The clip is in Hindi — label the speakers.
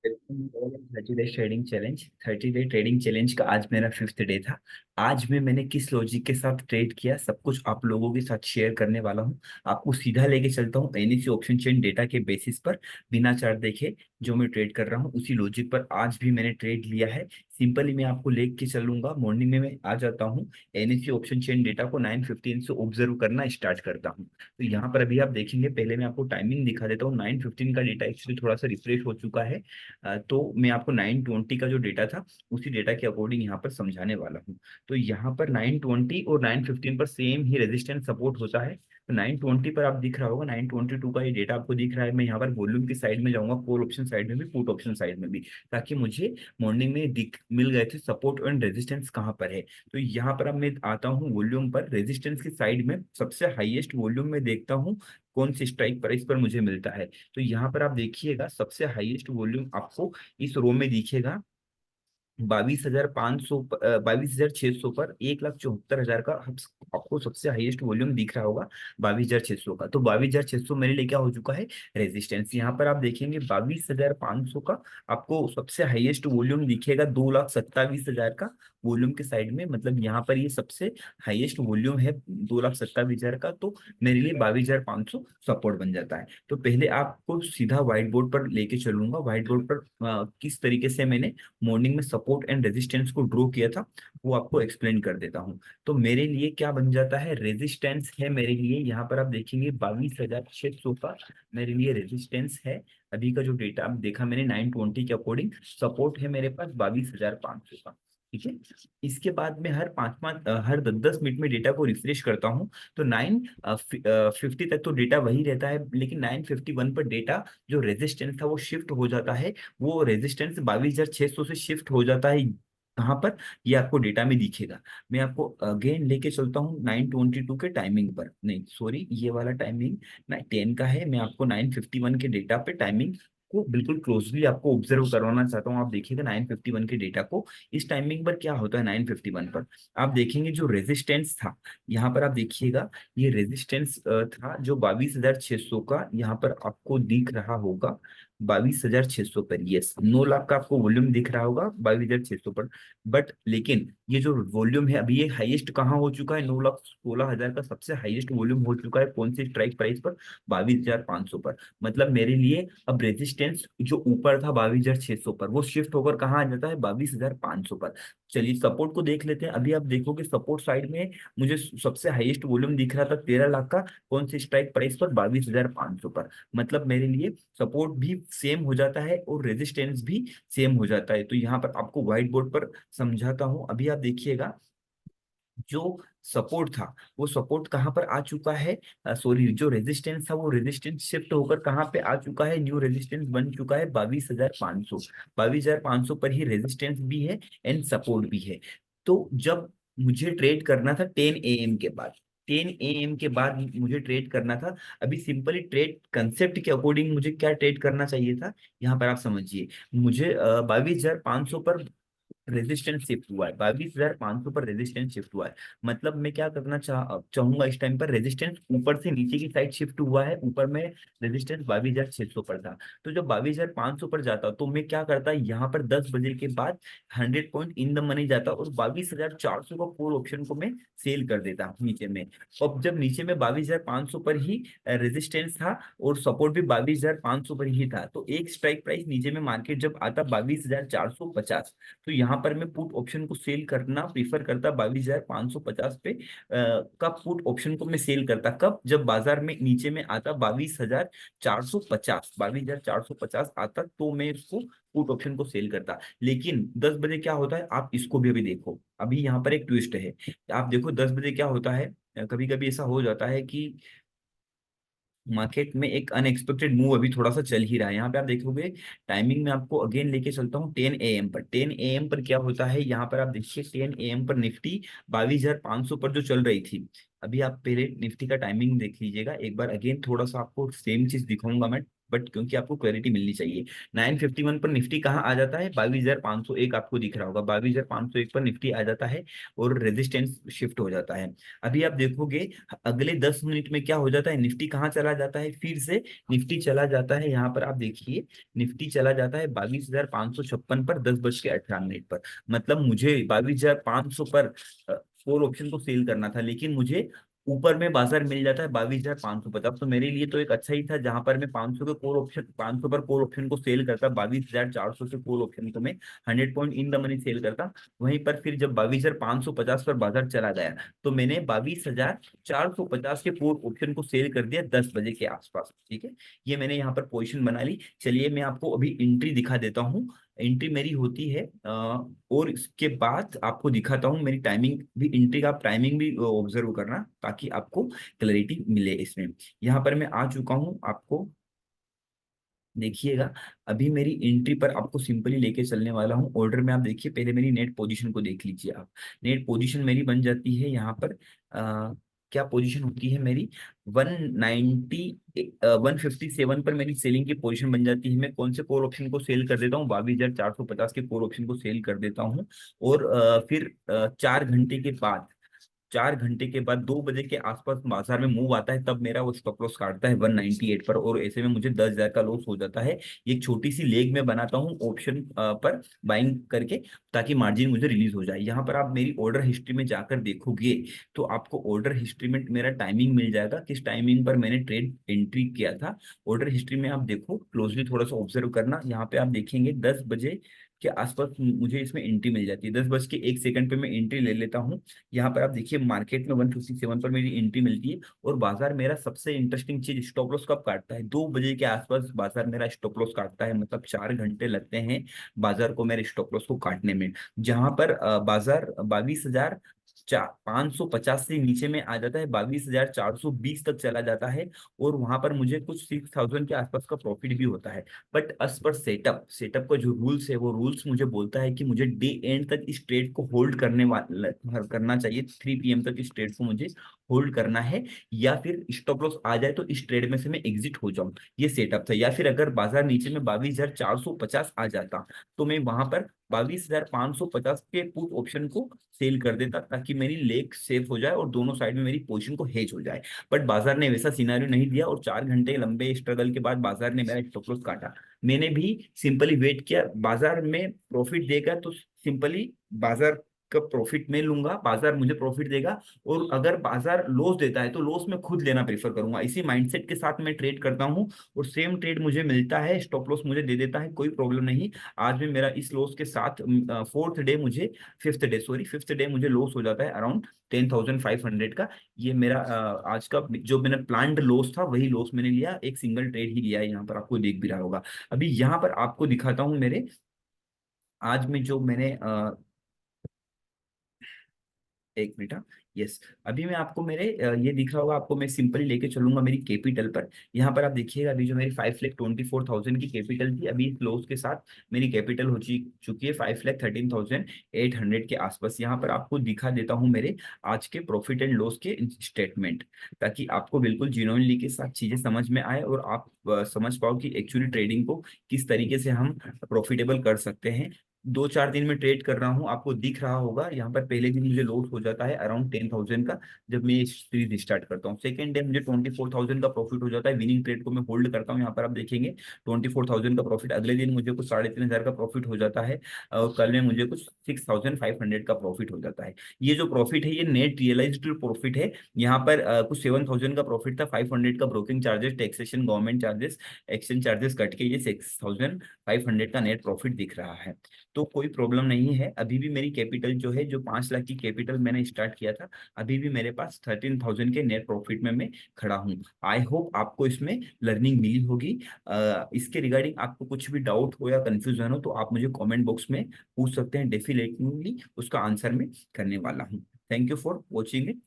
Speaker 1: 30 day trading challenge, 30 day trading challenge का आज मेरा फिफ्थ डे था। आज में मैंने किस लॉजिक के साथ ट्रेड किया सब कुछ आप लोगों के साथ शेयर करने वाला हूँ। आपको सीधा लेके चलता हूँ एनएससी ऑप्शन चेन डेटा के बेसिस पर, बिना चार्ट देखे जो मैं ट्रेड कर रहा हूँ उसी लॉजिक पर आज भी मैंने ट्रेड लिया है। सिंपली मैं आपको लेके चलूंगा। मॉर्निंग में मैं आ जाता हूँ, एनएससी ऑप्शन चेन डेटा को 9:15 से ऑब्जर्व करना स्टार्ट करता हूँ। तो यहाँ पर अभी आप देखेंगे, पहले मैं आपको टाइमिंग दिखा देता हूँ। 9:15 का डेटा एक्चुअली थोड़ा सा रिफ्रेश हो चुका है। तो मैं आपको 9:20 का जो डेटा था उसी डेटा के अकॉर्डिंग यहाँ पर समझाने वाला हूँ। तो यहाँ पर 9:20 और 9:15 पर सेम ही रेजिस्टेंस सपोर्ट होता है। तो 9:20 पर आप दिख रहा होगा, 9:22 का ये डेटा आपको दिख रहा है। मैं यहाँ पर वॉल्यूम की साइड में जाऊंगा, कॉल ऑप्शन साइड में भी, पुट ऑप्शन साइड में भी, ताकि मुझे मॉर्निंग में दिख मिल गए थे सपोर्ट एंड रेजिस्टेंस कहाँ पर है। तो यहाँ पर अब मैं आता हूँ वॉल्यूम पर, रेजिस्टेंस की साइड में सबसे हाईएस्ट वॉल्यूम में देखता हूँ कौन सी स्ट्राइक प्राइस पर मुझे मिलता है। तो यहाँ पर आप देखिएगा सबसे हाईएस्ट वॉल्यूम आपको इस रो में दिखेगा 22,500, 22,600 पर 1,74,000 का आपको सबसे हाईएस्ट वॉल्यूम दिख रहा होगा। 22,600 का, तो 22,600 मेरे लिए क्या हो चुका है, रेजिस्टेंस। यहाँ पर आप देखेंगे 22,500 का आपको सबसे हाईएस्ट वॉल्यूम दिखेगा, 2,27,000 का वॉल्यूम के साइड में। मतलब यहाँ पर ये सबसे हाईएस्ट वॉल्यूम है 2,27,000 का। तो मेरे लिए 22,500 सपोर्ट बन जाता है। तो पहले आपको सीधा व्हाइट बोर्ड पर लेके चलूंगा। व्हाइट बोर्ड पर किस तरीके से मैंने मॉर्निंग में सपोर्ट एंड रेजिस्टेंस को ड्रॉ किया था वो आपको एक्सप्लेन कर देता हूँ। तो मेरे लिए क्या बन जाता है, रेजिस्टेंस है मेरे लिए, यहाँ पर आप देखेंगे 22,600 का मेरे लिए रेजिस्टेंस है। अभी का जो डेटा आप देखा मैंने 9:20 के अकॉर्डिंग, सपोर्ट है मेरे पास 22,500 का। ठीक है। इसके बाद में हर पाँच पाँच हर 10-10 मिनट में डेटा को रिफ्रेश करता हूँ। तो 9:50 तक तो डेटा वही रहता है, लेकिन 9:51 पर डेटा जो रेजिस्टेंस था वो शिफ्ट हो जाता है। वो रेजिस्टेंस 22,600 से शिफ्ट हो जाता है। कहाँ पर, ये आपको डेटा में दिखेगा। मैं आपको अगेन लेके चलता हूँ 9:22 के टाइमिंग पर, नहीं सॉरी ये वाला टाइमिंग 10 का है। मैं आपको 9:51 के डेटा पे टाइमिंग को बिल्कुल क्लोजली आपको ऑब्जर्व करवाना चाहता हूँ। आप देखिएगा 9:51 के डेटा को, इस टाइमिंग पर क्या होता है। 9:51 पर आप देखेंगे जो रेजिस्टेंस था, यहाँ पर आप देखिएगा ये रेजिस्टेंस था जो 22,600 का, यहाँ पर आपको दिख रहा होगा 22,600 पर। यस, 9 लाख का आपको वॉल्यूम दिख रहा होगा 22,600 पर। बट लेकिन ये जो वॉल्यूम है अभी ये हाईएस्ट कहाँ हो चुका है, 9,16,000 का सबसे हाईएस्ट वॉल्यूम हो चुका है कौन सी स्ट्राइक प्राइस पर, 22,500 पर। मतलब मेरे लिए अब रेजिस्टेंस जो ऊपर था 22,600 पर, वो शिफ्ट होकर कहाँ आ जाता है, 22,500 पर। चलिए सपोर्ट को देख लेते हैं। अभी आप देखोगे सपोर्ट साइड में मुझे सबसे हाईएस्ट वॉल्यूम दिख रहा था 13 लाख का, कौन सी स्ट्राइक प्राइस पर, 22,500 पर। मतलब मेरे लिए सपोर्ट भी सेम हो जाता है और रेजिस्टेंस भी सेम हो जाता है। तो यहाँ पर आपको व्हाइट बोर्ड पर समझाता हूँ। अभी आप देखिएगा जो सपोर्ट था वो सपोर्ट कहाँ पर आ चुका है, सॉरी जो रेजिस्टेंस था वो रेजिस्टेंस शिफ्ट होकर कहाँ पे आ चुका है, न्यू रेजिस्टेंस बन चुका है 22,500। 22,500 पर ही रेजिस्टेंस भी है एंड सपोर्ट भी है। तो जब मुझे ट्रेड करना था 10 AM के बाद, 10 AM के बाद मुझे ट्रेड करना था। अभी सिंपली ट्रेड कंसेप्ट के अकॉर्डिंग मुझे क्या ट्रेड करना चाहिए था, यहाँ पर आप समझिए। मुझे 22,500 पर रेजिस्टेंस शिफ्ट हुआ है, 22,500 पर रेजिस्टेंस शिफ्ट हुआ है। मतलब मैं क्या करना चाहूंगा इस टाइम पर, रेजिस्टेंस ऊपर से नीचे की साइड शिफ्ट हुआ है, ऊपर में रेजिस्टेंस 22,600 पर था। तो जब 22,500 पर जाता तो मैं क्या करता, यहाँ पर 10 बजे के बाद 100 पॉइंट इन द मनी जाता और 22,400 का कॉल ऑप्शन को मैं सेल कर देता नीचे में। अब जब नीचे में 22,500 पर ही रेजिस्टेंस था और सपोर्ट भी 22,500 पर ही था, तो एक स्ट्राइक प्राइस नीचे में मार्केट जब आता 22,450, तो यहाँ पर मैं पुट ऑप्शन को सेल करना प्रीफर करता 22,550 पे का पुट ऑप्शन को मैं सेल करता। कब, जब बाजार में नीचे में आता 22,450, 22,450 आता तो मैं इसको पुट ऑप्शन को सेल करता। लेकिन 10 बजे क्या होता है, आप इसको भी अभी देखो। अभी यहाँ पर एक ट्विस्ट है, आप देखो 10 बजे क्या होता है। कभी कभी ऐसा हो जाता है कि मार्केट में एक अनएक्सपेक्टेड मूव अभी थोड़ा सा चल ही रहा है। यहाँ पे आप देखोगे टाइमिंग में आपको अगेन लेके चलता हूँ 10 AM पर। 10 AM पर क्या होता है, यहाँ पर आप देखिए 10 AM पर निफ्टी 22,500 पर जो चल रही थी। अभी आप पहले निफ्टी का टाइमिंग देख लीजिएगा एक बार, अगेन थोड़ा सा आपको सेम चीज दिखाऊंगा मैं। बट क्योंकि आपको क्लैरिटी मिलनी चाहिए। 951 पर निफ्टी कहाँ आ जाता है, 22,501 आपको दिख रहा होगा, 22,501 पर निफ्टी आ जाता है और रेजिस्टेंस शिफ्ट हो जाता है। अभी आप देखोगे अगले 10 मिनट में क्या हो जाता है, निफ्टी कहाँ चला जाता है, फिर से निफ्टी चला जाता है, यहाँ पर आप देखिए निफ्टी चला जाता है 22,556 पर 10:18 पर। मतलब मुझे 22,500 पर कॉल ऑप्शन को सेल करना था, लेकिन मुझे ऊपर में बाजार मिल जाता है 22,550, तो मेरे लिए तो एक अच्छा ही था, जहां पर मैं 500 के कॉल ऑप्शन 500 पर कॉल ऑप्शन को सेल करता, 22,400 के कॉल ऑप्शन को मैं 100 point in the money sell करता। वहीं पर फिर जब 22,550 पर बाजार चला गया, तो मैंने 22,450 के कॉल ऑप्शन को सेल कर दिया 10 बजे के आसपास। ठीक है, ये मैंने यहाँ पर पोजिशन बना ली। चलिए मैं आपको अभी एंट्री दिखा देता हूँ। एंट्री मेरी होती है और इसके बाद आपको दिखाता हूँ मेरी टाइमिंग भी, एंट्री का आप टाइमिंग भी ऑब्जर्व करना ताकि आपको क्लैरिटी मिले इसमें। यहाँ पर मैं आ चुका हूँ, आपको देखिएगा। अभी मेरी एंट्री पर आपको सिंपली लेके चलने वाला हूँ। ऑर्डर में आप देखिए, पहले मेरी नेट पोजीशन को देख लीजिए आप। नेट पोजीशन मेरी बन जाती है यहाँ पर क्या पोजीशन होती है मेरी, 157 पर मेरी सेलिंग की पोजीशन बन जाती है। मैं कौन से कॉल ऑप्शन को सेल कर देता हूँ, 22,450 के कॉल ऑप्शन को सेल कर देता हूँ। और फिर 4 घंटे के बाद, 4 घंटे के बाद 2 बजे के आसपास बाजार में मूव आता है, तब मेरा वो स्टॉप लॉस काटता है 198 पर, और ऐसे में मुझे 10,000 का लॉस हो जाता है। ये एक छोटी सी लेग में बनाता हूँ ऑप्शन पर बाइंग करके, ताकि मार्जिन मुझे रिलीज हो जाए। यहाँ पर आप मेरी ऑर्डर हिस्ट्री में जाकर देखोगे तो आपको ऑर्डर हिस्ट्री में मेरा टाइमिंग मिल जाएगा, किस टाइमिंग पर मैंने ट्रेड एंट्री किया था। ऑर्डर हिस्ट्री में आप देखो क्लोजली, थोड़ा सा ऑब्जर्व करना। यहाँ पे आप देखेंगे 10 बजे के आसपास मुझे इसमें एंट्री मिल जाती है, 10 बज के 1 सेकंड पे मैं एंट्री ले लेता हूँ। यहाँ पर आप देखिए मार्केट में 157 पर मेरी एंट्री मिलती है, और बाजार मेरा सबसे इंटरेस्टिंग चीज स्टॉप लॉस कब काटता है, 2 बजे के आसपास बाजार मेरा स्टॉप लॉस काटता है। मतलब 4 घंटे लगते हैं बाजार को मेरे स्टॉप लॉस को काटने में। जहां पर बाजार 22,550 से नीचे में आ जाता है, 22,420 तक चला जाता है, और वहां पर मुझे कुछ 6,000 के आसपास का प्रॉफिट भी होता है। But as per setup, setup का जो रूल्स है, वो रूल्स मुझे बोलता है कि मुझे डे एंड तक इस ट्रेड को होल्ड करना चाहिए, 3 PM तक इस ट्रेड को मुझे होल्ड करना है, या फिर स्टॉप लॉस आ जाए तो इस ट्रेड में से मैं एग्जिट हो जाऊं। ये सेटअप था। या फिर अगर बाजार नीचे में 22,450 आ जाता, तो मैं वहां पर 22,550 के पुट ऑप्शन को सेल कर देता, ताकि मेरी लेग सेफ हो जाए और दोनों साइड में मेरी पोजीशन को हेज हो जाए। बट बाजार ने वैसा सिनारियो नहीं दिया, और 4 घंटे लंबे स्ट्रगल के बाद बाजार ने मेरा स्टॉप लॉस काटा। मैंने भी सिंपली वेट किया, बाजार में प्रॉफिट देगा तो सिंपली बाजार का प्रॉफिट मैं लूंगा, बाजार मुझे प्रॉफिट देगा। और अगर बाजार लॉस देता है तो लॉस मैं खुद लेना प्रेफर करूंगा। इसी माइंडसेट के साथ मैं ट्रेड करता हूं, और सेम ट्रेड मुझे मिलता है, स्टॉप लॉस मुझे दे देता है, कोई प्रॉब्लम नहीं। आज भी मेरा इस लॉस के साथ फोर्थ डे मुझे फिफ्थ डे मुझे लॉस हो जाता है अराउंड 10,500 का। ये मेरा आज का जो मैंने प्लान्ड लॉस था, वही लॉस मैंने लिया, एक सिंगल ट्रेड ही लिया है। यहाँ पर आपको देख भी रहा होगा। अभी यहाँ पर आपको दिखाता हूँ मेरे आज में जो मैंने एक मिनट, हाँ। यस, अभी मैं आपको मेरे ये दिख रहा होगा आपको, मैं सिंपली लेके चलूंगा मेरी कैपिटल पर। यहाँ पर आप देखिएगा, अभी जो मेरी 5,24,000 की कैपिटल थी, अभी इस लॉस के साथ मेरी कैपिटल हो चुकी है 5,13,800 के आसपास। यहाँ पर आपको दिखा देता हूँ मेरे आज के प्रॉफिट एंड लॉस के स्टेटमेंट, ताकि आपको बिल्कुल जिन्होंने के साथ चीजें समझ में आए, और आप समझ पाओ कि एक्चुअली ट्रेडिंग को किस तरीके से हम प्रॉफिटेबल कर सकते हैं। 2-4 दिन में ट्रेड कर रहा हूँ, आपको दिख रहा होगा। यहाँ पर पहले दिन मुझे लॉस हो जाता है अराउंड 10,000 का, जब मैं सीरीज स्टार्ट करता हूँ। सेकंड डे मुझे 24,000 का प्रॉफिट हो जाता है, विनिंग ट्रेड को मैं होल्ड करता हूँ। यहाँ पर आप देखेंगे 24,000 का प्रॉफिट। अगले दिन मुझे कुछ 3,500 का प्रॉफिट हो जाता है, और कल में मुझे कुछ 6,500 का प्रॉफिट हो जाता है। ये जो प्रॉफिट है, ये नेट रियलाइज्ड प्रॉफिट है। यहाँ पर कुछ 7,000 का प्रॉफिट था, 500 का broking charges, taxation, government charges, exchange charges cut के ये 6,500 का नेट प्रॉफिट दिख रहा है। तो कोई प्रॉब्लम नहीं है। अभी भी मेरी कैपिटल जो है, जो 5 लाख की कैपिटल मैंने स्टार्ट किया था, अभी भी मेरे पास 13,000 के नेट प्रॉफिट में मैं खड़ा हूँ। आई होप आपको इसमें लर्निंग मिली होगी। इसके रिगार्डिंग आपको कुछ भी डाउट हो या कंफ्यूजन हो, तो आप मुझे कमेंट बॉक्स में पूछ सकते हैं, डेफिनेटली उसका आंसर मैं करने वाला हूँ। Thank you for watching it.